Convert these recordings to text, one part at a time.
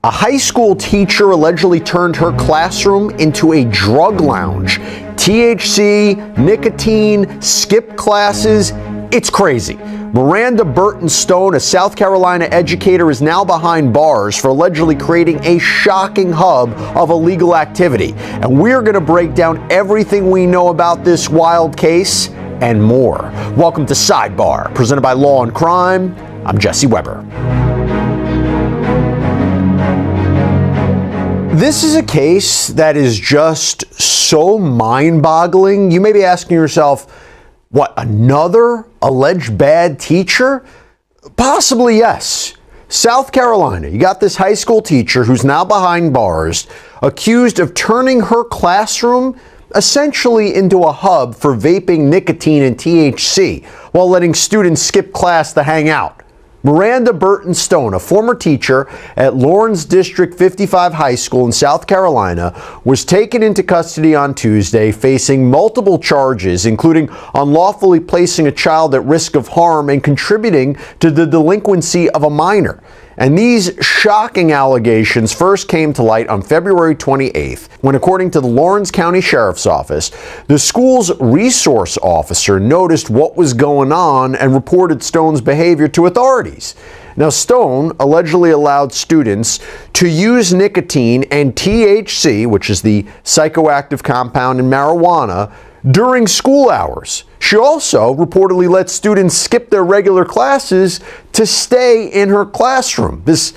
A high school teacher allegedly turned her classroom into a drug lounge. THC, nicotine, skip classes. It's crazy. Miranda Burton Stone, a South Carolina educator, is now behind bars for allegedly creating a shocking hub of illegal activity. And we're going to break down everything we know about this wild case and more. Welcome to Sidebar, presented by Law&Crime. I'm Jesse Weber. This is a case that is just so mind-boggling. You may be asking yourself, what, another alleged bad teacher? Possibly yes. South Carolina, you got this high school teacher who's now behind bars, accused of turning her classroom essentially into a hub for vaping nicotine and THC while letting students skip class to hang out. Miranda Burton Stone, a former teacher at Lawrence District 55 High School in South Carolina, was taken into custody on Tuesday, facing multiple charges, including unlawfully placing a child at risk of harm and contributing to the delinquency of a minor. And these shocking allegations first came to light on February 28th, when, according to the Lawrence County Sheriff's Office, the school's resource officer noticed what was going on and reported Stone's behavior to authorities. Now, Stone allegedly allowed students to use nicotine and THC, which is the psychoactive compound in marijuana, during school hours. She also reportedly let students skip their regular classes to stay in her classroom. This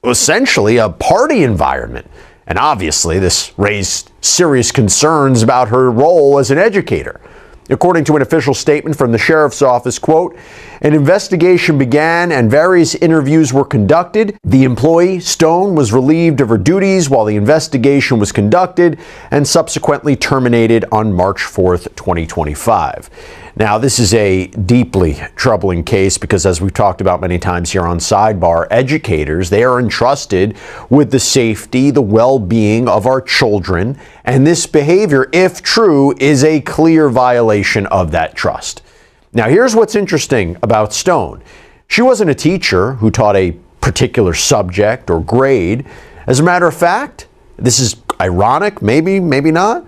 was essentially a party environment. And obviously, this raised serious concerns about her role as an educator. According to an official statement from the sheriff's office, quote, an investigation began and various interviews were conducted. The employee, Stone, was relieved of her duties while the investigation was conducted and subsequently terminated on March 4th, 2025. Now, this is a deeply troubling case because, as we've talked about many times here on Sidebar, educators, they are entrusted with the safety, the well-being of our children, and this behavior, if true, is a clear violation of that trust. Now, here's what's interesting about Stone. She wasn't a teacher who taught a particular subject or grade. As a matter of fact, this is ironic, maybe not.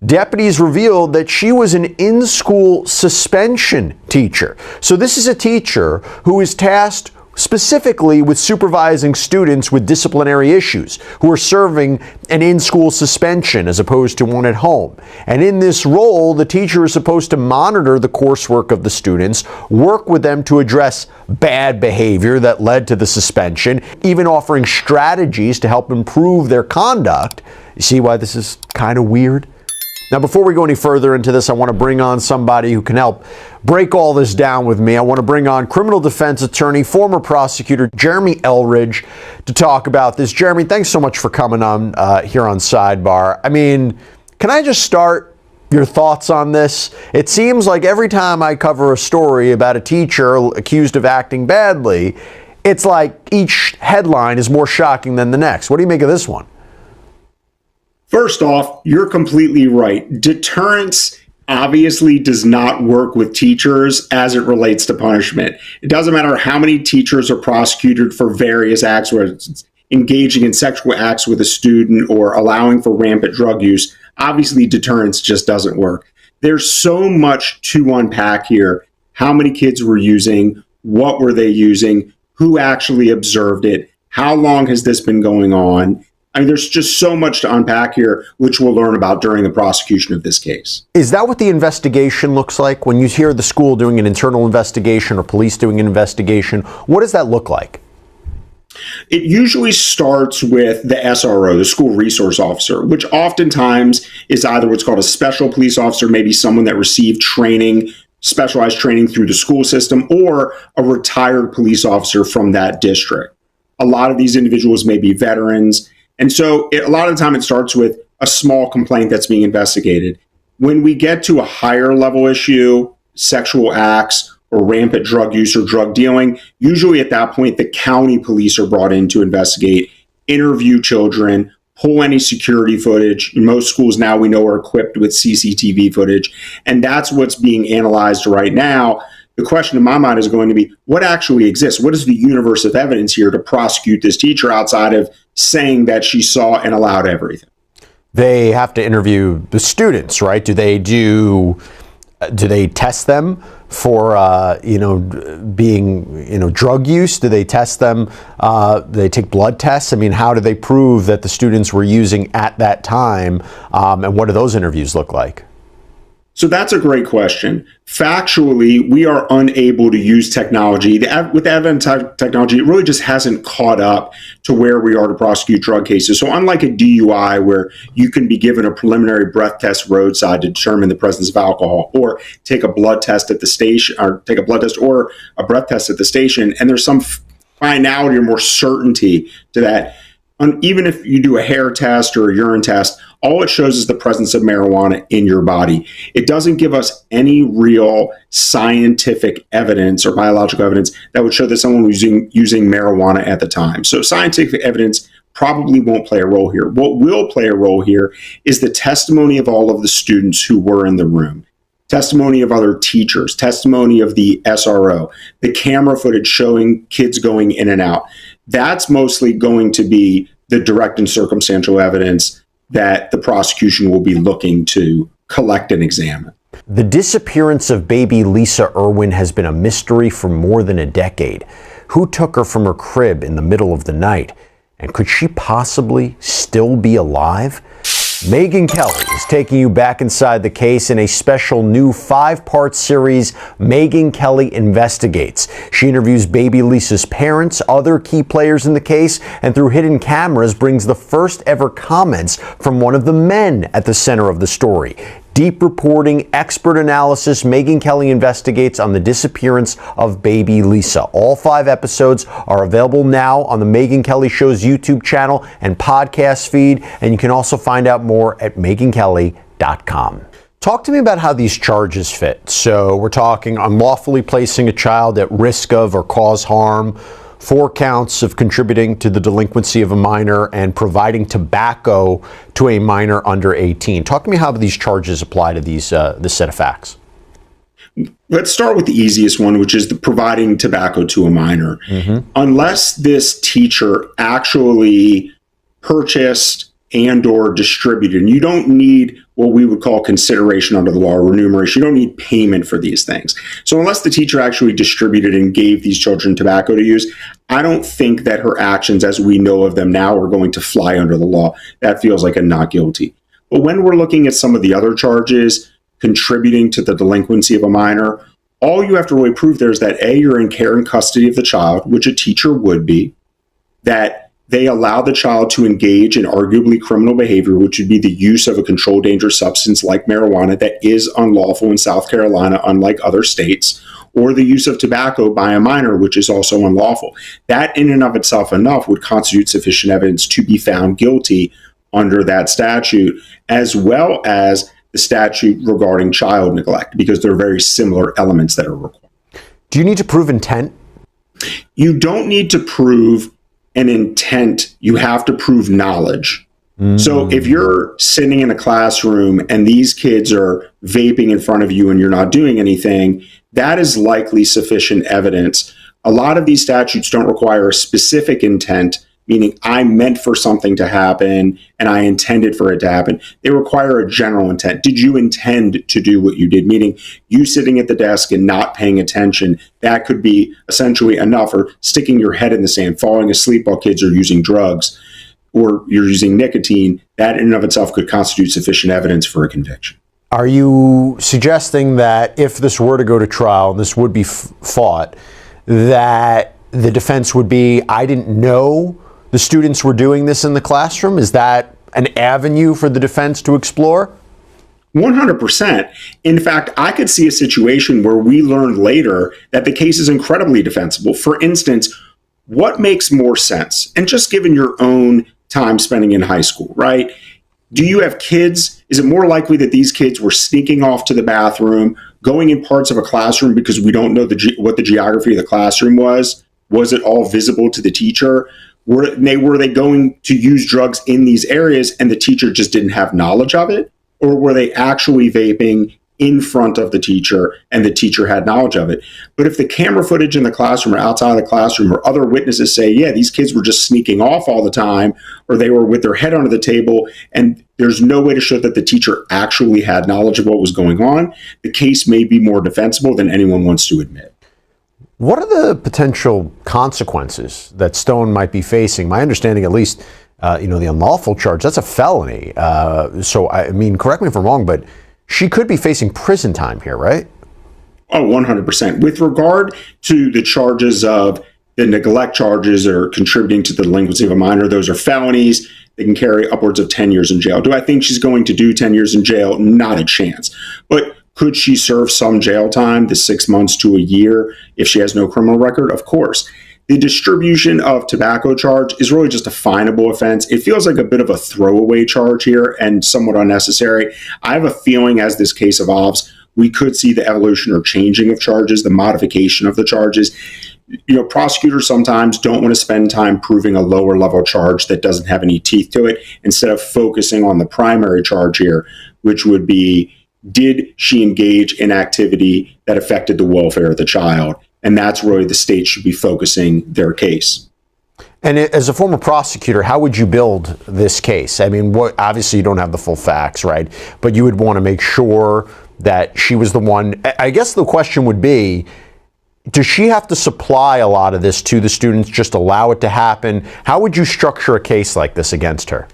Deputies revealed that she was an in-school suspension teacher. So this is a teacher who is tasked specifically with supervising students with disciplinary issues who are serving an in-school suspension as opposed to one at home. And in this role, the teacher is supposed to monitor the coursework of the students, work with them to address bad behavior that led to the suspension, even offering strategies to help improve their conduct. You see why this is kind of weird? Now, before we go any further into this, I want to bring on somebody who can help break all this down with me. I want to bring on criminal defense attorney, former prosecutor Jeremy Elridge to talk about this. Jeremy, thanks so much for coming on here on Sidebar. I mean, can I just start your thoughts on this? It seems like every time I cover a story about a teacher accused of acting badly, it's like each headline is more shocking than the next. What do you make of this one? First off, you're completely right. Deterrence obviously does not work with teachers as it relates to punishment. It doesn't matter how many teachers are prosecuted for various acts, whether it's engaging in sexual acts with a student or allowing for rampant drug use. Obviously, deterrence just doesn't work. There's so much to unpack here. How many kids were using? What were they using? Who actually observed it? How long has this been going on? I mean, there's just so much to unpack here, which we'll learn about during the prosecution of this case. Is that what the investigation looks like? When you hear the school doing an internal investigation or police doing an investigation, what does that look like? It usually starts with the SRO, the school resource officer, which oftentimes is either what's called a special police officer, maybe someone that received training, specialized training through the school system, or a retired police officer from that district. A lot of these individuals may be veterans. And so a lot of the time it starts with a small complaint that's being investigated. When we get to a higher level issue, sexual acts or rampant drug use or drug dealing, usually at that point, the county police are brought in to investigate, interview children, pull any security footage. Most schools now we know are equipped with CCTV footage. And that's what's being analyzed right now. The question in my mind is going to be, what actually exists? What is the universe of evidence here to prosecute this teacher outside of saying that she saw and allowed everything. They have to interview the students, right? Do they test them for, being, drug use? Do they test them? Do they take blood tests? I mean, how do they prove that the students were using at that time? And what do those interviews look like? So that's a great question. Factually, we are unable to use technology. With the advent of technology, it really just hasn't caught up to where we are to prosecute drug cases. So unlike a DUI, where you can be given a preliminary breath test roadside to determine the presence of alcohol, or take a blood test at the station, or take a blood test or a breath test at the station, and there's some finality or more certainty to that. Even if you do a hair test or a urine test, all it shows is the presence of marijuana in your body. It doesn't give us any real scientific evidence or biological evidence that would show that someone was using marijuana at the time. So scientific evidence probably won't play a role here. What will play a role here is the testimony of all of the students who were in the room, testimony of other teachers, testimony of the SRO, the camera footage showing kids going in and out. That's mostly going to be the direct and circumstantial evidence that the prosecution will be looking to collect and examine. The disappearance of baby Lisa Irwin has been a mystery for more than a decade. Who took her from her crib in the middle of the night? And could she possibly still be alive? Megyn Kelly is taking you back inside the case in a special new 5-part series, Megyn Kelly Investigates. She interviews baby Lisa's parents, other key players in the case, and through hidden cameras brings the first ever comments from one of the men at the center of the story. Deep reporting, expert analysis, Megyn Kelly Investigates on the disappearance of baby Lisa. All 5 episodes are available now on the Megyn Kelly Show's YouTube channel and podcast feed, and you can also find out more at megynkelly.com. Talk to me about how these charges fit. So we're talking unlawfully placing a child at risk of or cause harm, 4 counts of contributing to the delinquency of a minor, and providing tobacco to a minor under 18. Talk to me how these charges apply to this set of facts. Let's start with the easiest one, which is the providing tobacco to a minor. Unless this teacher actually purchased and or distributed, and you don't need what we would call consideration under the law or remuneration. You don't need payment for these things. So unless the teacher actually distributed and gave these children tobacco to use, I don't think that her actions as we know of them now are going to fly under the law. That feels like a not guilty. But when we're looking at some of the other charges, contributing to the delinquency of a minor, all you have to really prove there is that A, you're in care and custody of the child, which a teacher would be, that they allow the child to engage in arguably criminal behavior, which would be the use of a controlled dangerous substance like marijuana that is unlawful in South Carolina, unlike other states, or the use of tobacco by a minor, which is also unlawful. That in and of itself enough would constitute sufficient evidence to be found guilty under that statute, as well as the statute regarding child neglect, because there are very similar elements that are required. Do you need to prove intent? You don't need to prove an intent, you have to prove knowledge. So if you're sitting in a classroom and these kids are vaping in front of you and you're not doing anything, that is likely sufficient evidence. A lot of these statutes don't require a specific intent, meaning I meant for something to happen and I intended for it to happen. They require a general intent. Did you intend to do what you did? Meaning you sitting at the desk and not paying attention, that could be essentially enough, or sticking your head in the sand, falling asleep while kids are using drugs, or you're using nicotine. That in and of itself could constitute sufficient evidence for a conviction. Are you suggesting that if this were to go to trial, and this would be fought, that the defense would be, I didn't know the students were doing this in the classroom? Is that an avenue for the defense to explore? 100%. In fact, I could see a situation where we learned later that the case is incredibly defensible. For instance, what makes more sense? And just given your own time spending in high school, right? Do you have kids? Is it more likely that these kids were sneaking off to the bathroom, going in parts of a classroom because we don't know what the geography of the classroom was? Was it all visible to the teacher? Were they going to use drugs in these areas and the teacher just didn't have knowledge of it? Or were they actually vaping in front of the teacher and the teacher had knowledge of it. But if the camera footage in the classroom or outside of the classroom or other witnesses say, yeah, these kids were just sneaking off all the time, or they were with their head under the table, and there's no way to show that the teacher actually had knowledge of what was going on, the case may be more defensible than anyone wants to admit. What are the potential consequences that Stone might be facing? My understanding, at least, the unlawful charge, that's a felony. So, I mean, correct me if I'm wrong, but she could be facing prison time here, right? Oh, 100%. With regard to the charges of the neglect charges or contributing to the delinquency of a minor, those are felonies. They can carry upwards of 10 years in jail. Do I think she's going to do 10 years in jail? Not a chance. But could she serve some jail time, the 6 months to a year, if she has no criminal record? Of course. The distribution of tobacco charge is really just a finable offense. It feels like a bit of a throwaway charge here and somewhat unnecessary. I have a feeling as this case evolves, we could see the evolution or changing of charges, the modification of the charges. Prosecutors sometimes don't want to spend time proving a lower level charge that doesn't have any teeth to it, instead of focusing on the primary charge here, which would be, did she engage in activity that affected the welfare of the child? And that's really the state should be focusing their case. And as a former prosecutor, how would you build this case? I mean, obviously you don't have the full facts, right? But you would want to make sure that she was the one. I guess the question would be, does she have to supply a lot of this to the students, just allow it to happen? How would you structure a case like this against her?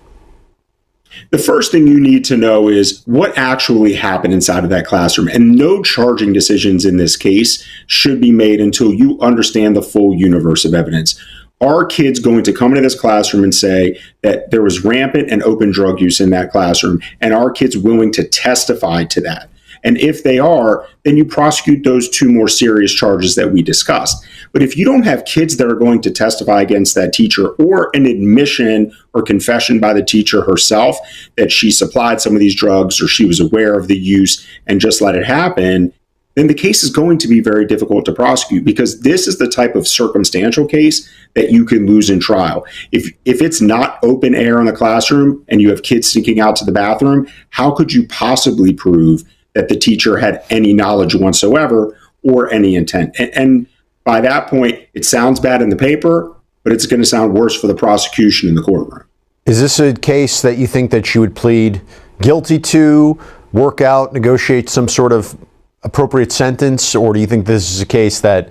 The first thing you need to know is what actually happened inside of that classroom. And no charging decisions in this case should be made until you understand the full universe of evidence. Are kids going to come into this classroom and say that there was rampant and open drug use in that classroom? And are kids willing to testify to that? And if they are, then you prosecute those two more serious charges that we discussed. But if you don't have kids that are going to testify against that teacher, or an admission or confession by the teacher herself that she supplied some of these drugs or she was aware of the use and just let it happen, then the case is going to be very difficult to prosecute, because this is the type of circumstantial case that you can lose in trial. If it's not open air in the classroom and you have kids sneaking out to the bathroom, how could you possibly prove that the teacher had any knowledge whatsoever or any intent? And by that point, it sounds bad in the paper, but it's going to sound worse for the prosecution in the courtroom. Is this a case that you think that she would plead guilty to, work out, negotiate some sort of appropriate sentence, or do you think this is a case that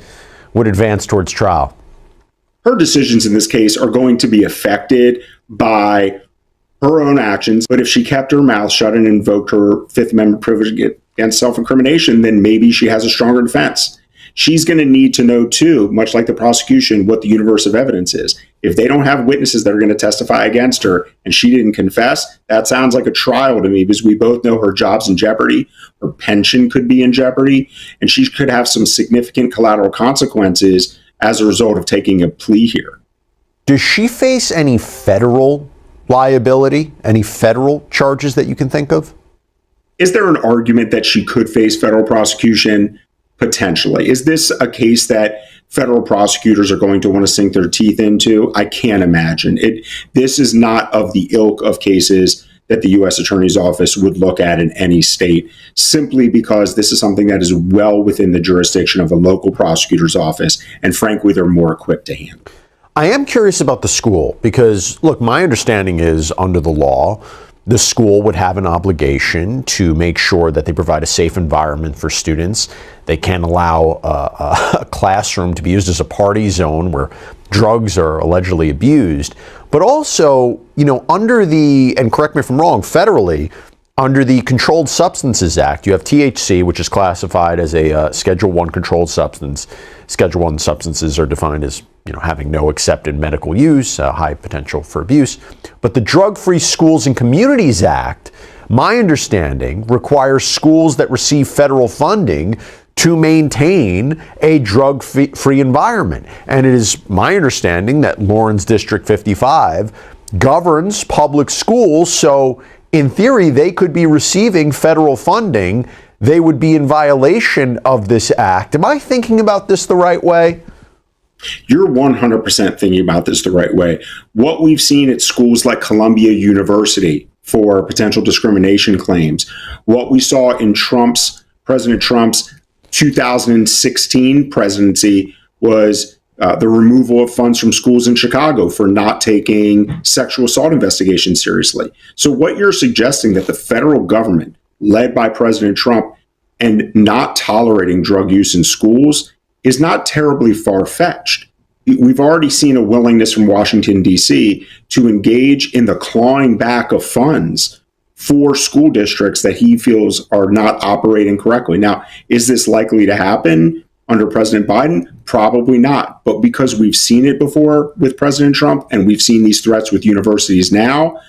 would advance towards trial? Her decisions in this case are going to be affected by her own actions, but if she kept her mouth shut and invoked her Fifth Amendment privilege against self-incrimination, then maybe she has a stronger defense. She's going to need to know, too, much like the prosecution, what the universe of evidence is. If they don't have witnesses that are going to testify against her and she didn't confess, that sounds like a trial to me, because we both know her job's in jeopardy, her pension could be in jeopardy, and she could have some significant collateral consequences as a result of taking a plea here. Does she face any federal liability, any federal charges that you can think of? Is there an argument that she could face federal prosecution? Potentially. Is this a case that federal prosecutors are going to want to sink their teeth into? I can't imagine it. This is not of the ilk of cases that the U.S. Attorney's Office would look at in any state, simply because this is something that is well within the jurisdiction of a local prosecutor's office, and frankly, they're more equipped to handle. I am curious about the school, because, look, my understanding is under the law, the school would have an obligation to make sure that they provide a safe environment for students. They can't allow a classroom to be used as a party zone where drugs are allegedly abused. But also, under the, and correct me if I'm wrong, federally, under the Controlled Substances Act, you have THC, which is classified as a Schedule I controlled substance. Schedule I substances are defined as having no accepted medical use, high potential for abuse. But the Drug-Free Schools and Communities Act, my understanding, requires schools that receive federal funding to maintain a drug-free environment. And it is my understanding that Lawrence District 55 governs public schools, so in theory, they could be receiving federal funding. They would be in violation of this act. Am I thinking about this the right way? You're 100% thinking about this the right way. What we've seen at schools like Columbia University for potential discrimination claims, what we saw in Trump's President Trump's 2016 presidency was the removal of funds from schools in Chicago for not taking sexual assault investigations seriously. So what you're suggesting, that the federal government, led by President Trump, and not tolerating drug use in schools, is not terribly far-fetched. We've already seen a willingness from Washington, D.C. to engage in the clawing back of funds for school districts that he feels are not operating correctly. Now, is this likely to happen under President Biden? Probably not. But because we've seen it before with President Trump, and we've seen these threats with universities now,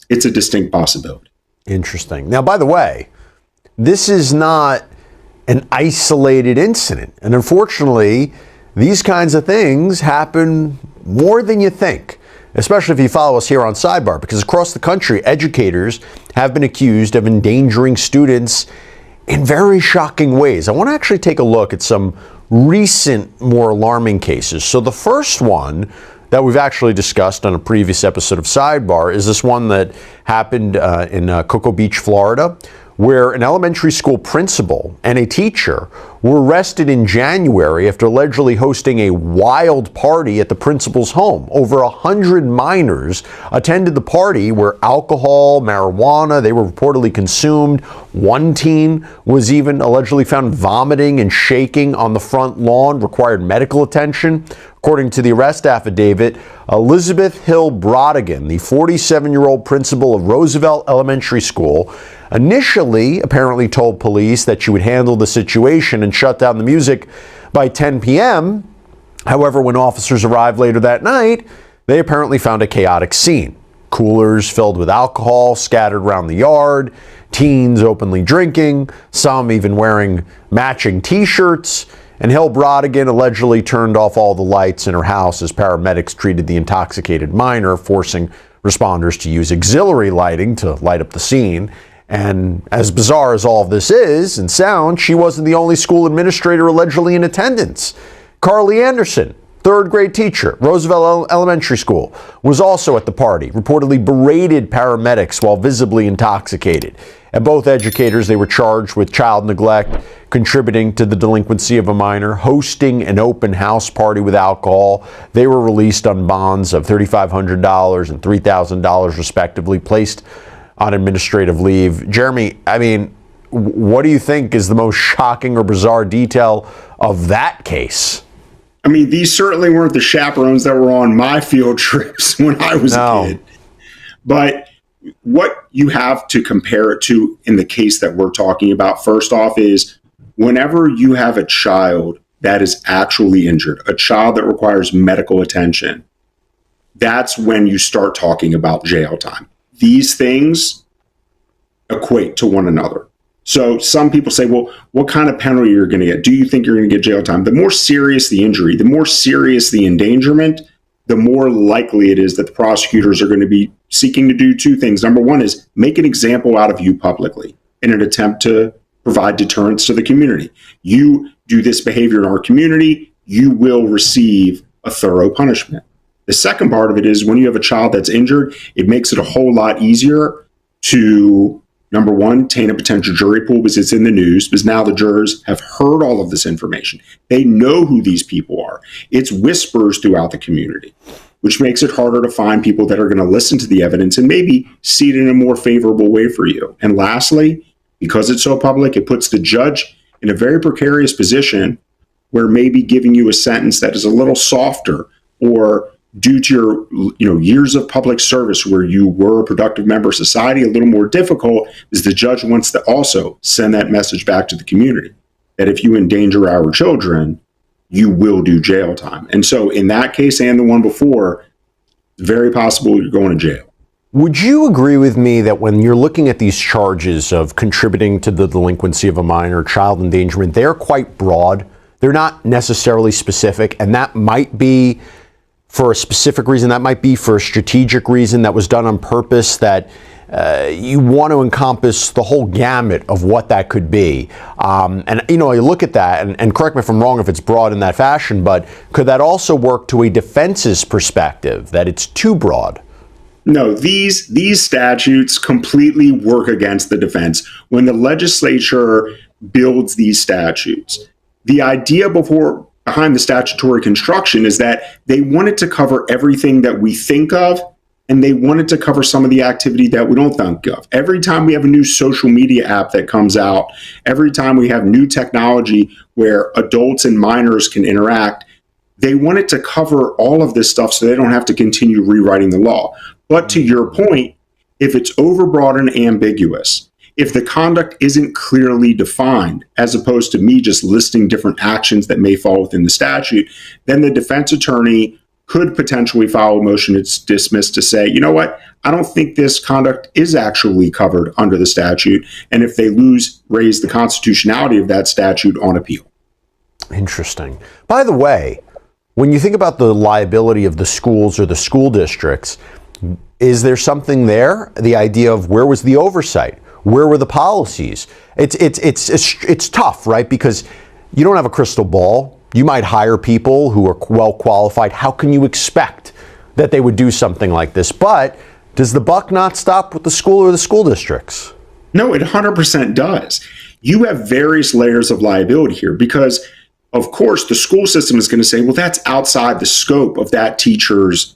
it's a distinct possibility. Interesting. Now, by the way, this is not an isolated incident. And unfortunately, these kinds of things happen more than you think, especially if you follow us here on Sidebar, because across the country, educators have been accused of endangering students in very shocking ways. I want to actually take a look at some recent, more alarming cases. So the first one that we've actually discussed on a previous episode of Sidebar is this one that happened in Cocoa Beach, Florida, where an elementary school principal and a teacher were arrested in January after allegedly hosting a wild party at the principal's home. Over 100 minors attended the party, where alcohol, marijuana, they were reportedly consumed. One teen was even allegedly found vomiting and shaking on the front lawn, required medical attention. According to the arrest affidavit, Elizabeth Hill Brodigan, the 47-year-old principal of Roosevelt Elementary School, initially apparently told police that she would handle the situation and shut down the music by 10 p.m. However, when officers arrived later that night, they apparently found a chaotic scene. Coolers filled with alcohol scattered around the yard, teens openly drinking, some even wearing matching t-shirts, and Hill Brodigan allegedly turned off all the lights in her house as paramedics treated the intoxicated minor, forcing responders to use auxiliary lighting to light up the scene. And as bizarre as all of this is and sounds, she wasn't the only school administrator allegedly in attendance. Carly Anderson, third grade teacher, Roosevelt Elementary School, was also at the party, reportedly berated paramedics while visibly intoxicated. And both educators, they were charged with child neglect, contributing to the delinquency of a minor, hosting an open house party with alcohol. They were released on bonds of $3,500 and $3,000 respectively, placed on administrative leave. Jeremy, I mean, what do you think is the most shocking or bizarre detail of that case? I mean, these certainly weren't the chaperones that were on my field trips when I was a kid. But what you have to compare it to in the case that we're talking about, first off, is whenever you have a child that is actually injured, a child that requires medical attention, that's when you start talking about jail time. These things equate to one another. So some people say, well, what kind of penalty you're going to get? Do you think you're going to get jail time? The more serious the injury, the more serious the endangerment, the more likely it is that the prosecutors are going to be seeking to do two things. Number one is make an example out of you publicly in an attempt to provide deterrence to the community. You do this behavior in our community, you will receive a thorough punishment. The second part of it is when you have a child that's injured, it makes it a whole lot easier to, number one, taint a potential jury pool because it's in the news, because now the jurors have heard all of this information. They know who these people are. It's whispers throughout the community, which makes it harder to find people that are going to listen to the evidence and maybe see it in a more favorable way for you. And lastly, because it's so public, it puts the judge in a very precarious position where maybe giving you a sentence that is a little softer, or due to your years of public service where you were a productive member of society, a little more difficult, is the judge wants to also send that message back to the community that if you endanger our children, you will do jail time. And so in that case and the one before, it's very possible you're going to jail. Would you agree with me that when you're looking at these charges of contributing to the delinquency of a minor, child endangerment, they're quite broad? They're not necessarily specific, and that might be for a specific reason, that might be for a strategic reason that was done on purpose, that you want to encompass the whole gamut of what that could be. And you look at that, and correct me if I'm wrong if it's broad in that fashion, but could that also work to a defense's perspective, that it's too broad? No, these statutes completely work against the defense. When the legislature builds these statutes. The idea behind the statutory construction is that they wanted to cover everything that we think of, and they wanted to cover some of the activity that we don't think of. Every time we have a new social media app that comes out, every time we have new technology where adults and minors can interact, they wanted to cover all of this stuff so they don't have to continue rewriting the law. But to your point, if it's overbroad and ambiguous, if the conduct isn't clearly defined, as opposed to me just listing different actions that may fall within the statute, then the defense attorney could potentially file a motion to dismiss to say, you know what, I don't think this conduct is actually covered under the statute. And if they raise the constitutionality of that statute on appeal. Interesting. By the way, when you think about the liability of the schools or the school districts, is there something there? The idea of where was the oversight? Where were the policies? It's tough, right? Because you don't have a crystal ball. You might hire people who are well qualified. How can you expect that they would do something like this? But does the buck not stop with the school or the school districts? No, it 100% does. You have various layers of liability here because, of course, the school system is going to say, well, that's outside the scope of that teacher's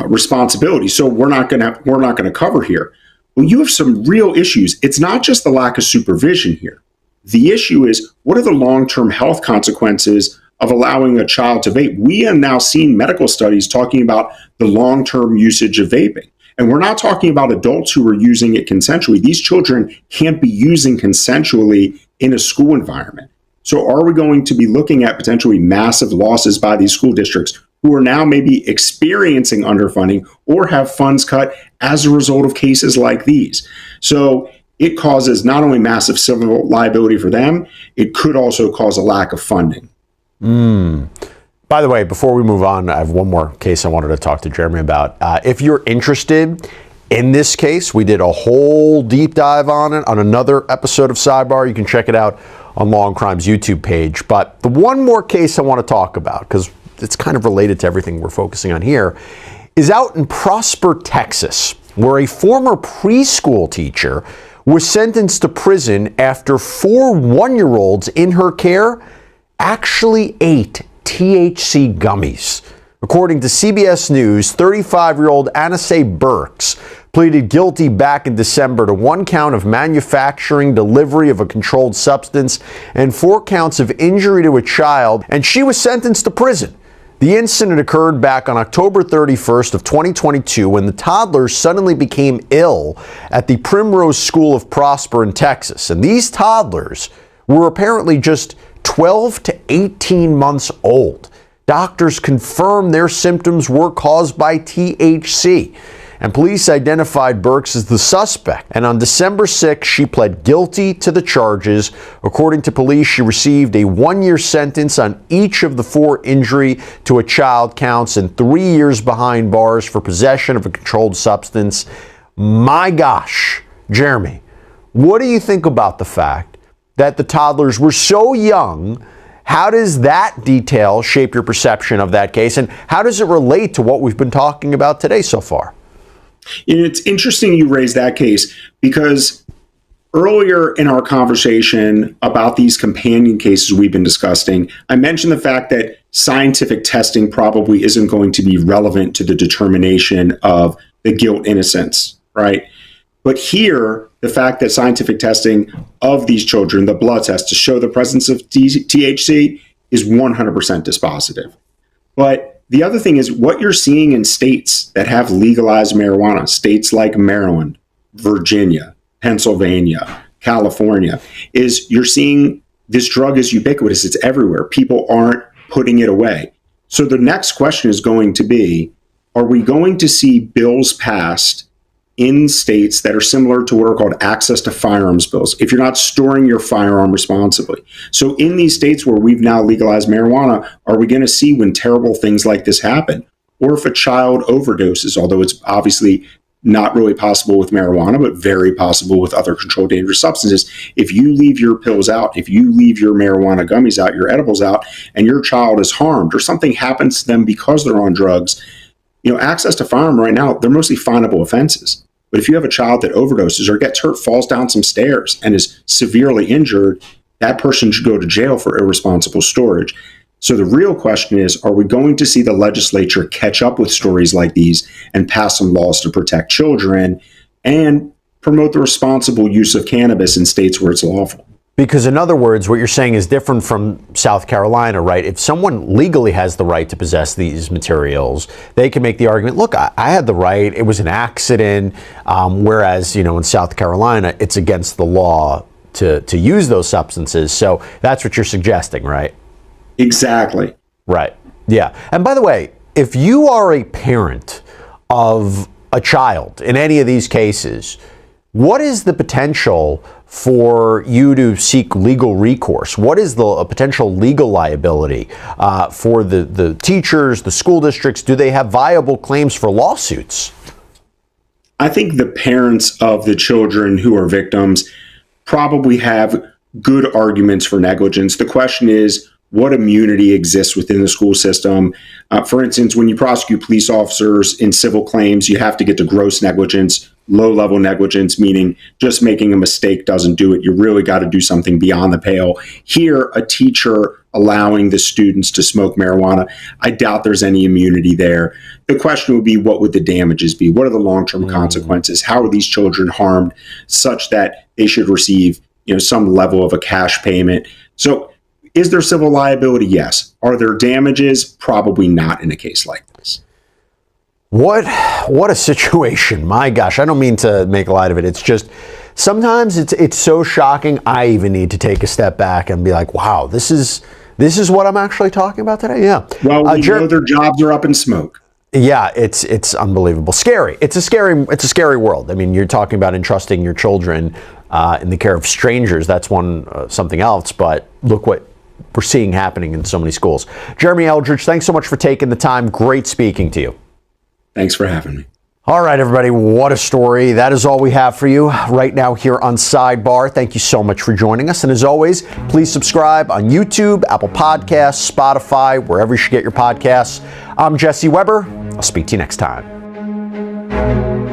responsibility, so we're not going to cover here. Well, you have some real issues. It's not just the lack of supervision here. The issue is, what are the long-term health consequences of allowing a child to vape? We have now seen medical studies talking about the long-term usage of vaping. And we're not talking about adults who are using it consensually. These children can't be using consensually in a school environment. So are we going to be looking at potentially massive losses by these school districts who are now maybe experiencing underfunding or have funds cut as a result of cases like these? So it causes not only massive civil liability for them, it could also cause a lack of funding. By the way, before we move on, I have one more case I wanted to talk to Jeremy about. If you're interested in this case, we did a whole deep dive on it on another episode of Sidebar. You can check it out on Law&Crime's YouTube page. But the one more case I want to talk about, because it's kind of related to everything we're focusing on here, is out in Prosper, Texas, where a former preschool teacher was sentenced to prison after 4 one-year-olds in her care actually ate THC gummies. According to CBS News, 35-year-old Anasay Burks pleaded guilty back in December to 1 count of manufacturing, delivery of a controlled substance, and 4 counts of injury to a child, and she was sentenced to prison. The incident occurred back on October 31st of 2022 when the toddlers suddenly became ill at the Primrose School of Prosper in Texas. And these toddlers were apparently just 12 to 18 months old. Doctors confirmed their symptoms were caused by THC. And police identified Burks as the suspect. And on December 6, she pled guilty to the charges. According to police, she received a 1-year sentence on each of the 4 injury to a child counts and 3 years behind bars for possession of a controlled substance. My gosh, Jeremy, what do you think about the fact that the toddlers were so young? How does that detail shape your perception of that case? And how does it relate to what we've been talking about today so far? And it's interesting you raise that case because earlier in our conversation about these companion cases we've been discussing, I mentioned the fact that scientific testing probably isn't going to be relevant to the determination of the guilt innocence, right? But here, the fact that scientific testing of these children, the blood test to show the presence of THC, is 100% dispositive. But the other thing is what you're seeing in states that have legalized marijuana, states like Maryland, Virginia, Pennsylvania, California, is you're seeing this drug is ubiquitous. It's everywhere. People aren't putting it away. So the next question is going to be, are we going to see bills passed in states that are similar to what are called access to firearms bills, if you're not storing your firearm responsibly? So in these states where we've now legalized marijuana, are we going to see when terrible things like this happen? Or if a child overdoses, although it's obviously not really possible with marijuana, but very possible with other controlled dangerous substances, if you leave your pills out, if you leave your marijuana gummies out, your edibles out, and your child is harmed or something happens to them because they're on drugs, access to firearm right now, they're mostly finable offenses. But if you have a child that overdoses or gets hurt, falls down some stairs and is severely injured, that person should go to jail for irresponsible storage. So the real question is, are we going to see the legislature catch up with stories like these and pass some laws to protect children and promote the responsible use of cannabis in states where it's lawful? Because in other words, what you're saying is different from South Carolina, right? If someone legally has the right to possess these materials, they can make the argument, look, I had the right, it was an accident, whereas, in South Carolina, it's against the law to use those substances. So that's what you're suggesting, right? Exactly. Right. Yeah. And by the way, if you are a parent of a child in any of these cases, what is the potential for you to seek legal recourse? What is the potential legal liability for the teachers, the school districts? Do they have viable claims for lawsuits? I think the parents of the children who are victims probably have good arguments for negligence. The question is, what immunity exists within the school system? For instance, when you prosecute police officers in civil claims, you have to get to gross negligence, low-level negligence, meaning just making a mistake doesn't do it. You really got to do something beyond the pale. Here, a teacher allowing the students to smoke marijuana, I doubt there's any immunity there. The question would be, what would the damages be? What are the long-term consequences? How are these children harmed such that they should receive, some level of a cash payment? So, is there civil liability? Yes. Are there damages? Probably not in a case like this. What a situation. My gosh, I don't mean to make light of it. It's just sometimes it's so shocking. I even need to take a step back and be like, wow, this is what I'm actually talking about today. Yeah. Well, we know their jobs are up in smoke. Yeah, it's unbelievable. Scary. It's a scary world. I mean, you're talking about entrusting your children in the care of strangers. That's something else. But look what we're seeing happening in so many schools. Jeremy Eldridge, thanks so much for taking the time. Great speaking to you. Thanks for having me. All right, everybody, what a story. That is all we have for you right now here on Sidebar. Thank you so much for joining us. And as always, please subscribe on YouTube, Apple Podcasts, Spotify, wherever you should get your podcasts. I'm Jesse Weber. I'll speak to you next time.